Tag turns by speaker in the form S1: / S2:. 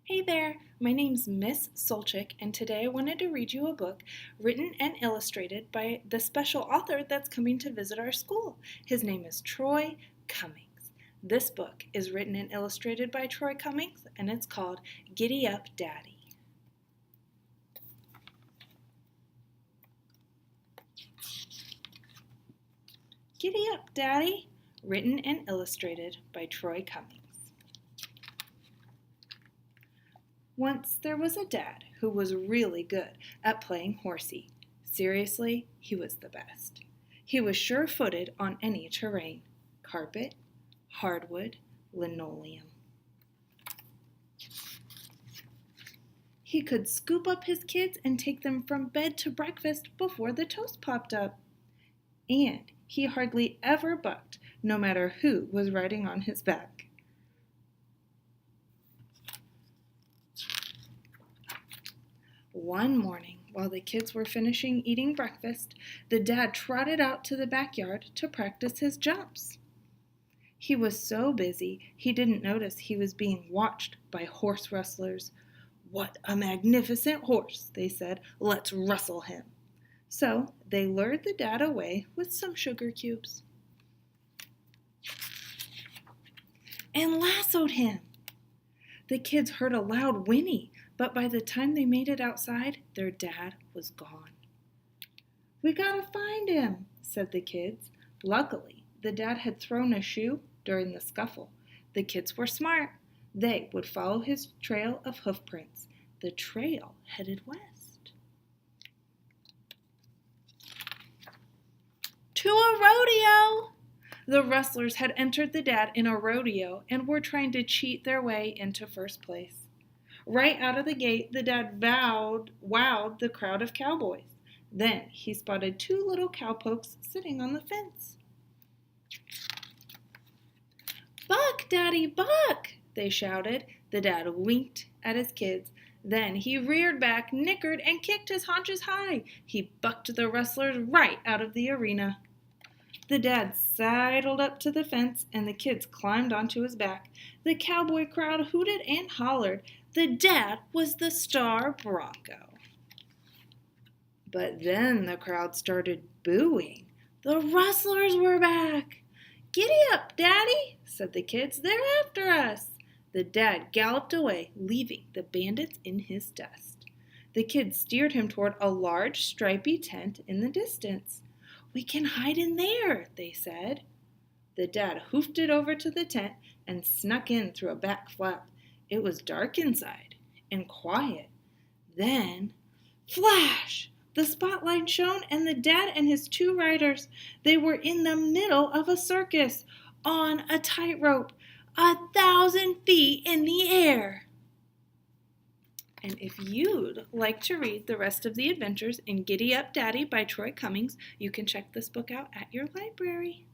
S1: Hey there, my name's Miss Solchik, and today I wanted to read you a book written and illustrated by the special author that's coming to visit our school. His name is Troy Cummings. This book is written and illustrated by Troy Cummings, and it's called Giddy Up, Daddy. Giddy Up, Daddy, written and illustrated by Troy Cummings. Once there was a dad who was really good at playing horsey. Seriously, he was the best. He was sure-footed on any terrain: carpet, hardwood, linoleum. He could scoop up his kids and take them from bed to breakfast before the toast popped up. And he hardly ever bucked, no matter who was riding on his back. One morning, while the kids were finishing eating breakfast, the dad trotted out to the backyard to practice his jumps. He was so busy he didn't notice he was being watched by horse rustlers. "What a magnificent horse," they said. "Let's rustle him." So they lured the dad away with some sugar cubes and lassoed him. The kids heard a loud whinny, but by the time they made it outside, their dad was gone. "We gotta find him," said the kids. Luckily, the dad had thrown a shoe during the scuffle. The kids were smart. They would follow his trail of hoof prints. The trail headed west. To a rodeo! The rustlers had entered the dad in a rodeo and were trying to cheat their way into first place. Right out of the gate, the dad wowed the crowd of cowboys. Then he spotted two little cowpokes sitting on the fence. "Buck, Daddy, buck!" they shouted. The dad winked at his kids. Then he reared back, nickered, and kicked his haunches high. He bucked the rustlers right out of the arena. The dad sidled up to the fence, and the kids climbed onto his back. The cowboy crowd hooted and hollered. The dad was the star bronco. But then the crowd started booing. The rustlers were back. "Giddy up, Daddy," said the kids. "They're after us." The dad galloped away, leaving the bandits in his dust. The kids steered him toward a large, stripy tent in the distance. "We can hide in there," they said. The dad hoofed it over to the tent and snuck in through a back flap. It was dark inside and quiet. Then, flash! The spotlight shone, and the dad and his two riders, they were in the middle of a circus, on a tightrope, 1,000 feet in the air. And if you'd like to read the rest of the adventures in Giddy Up, Daddy by Troy Cummings, you can check this book out at your library.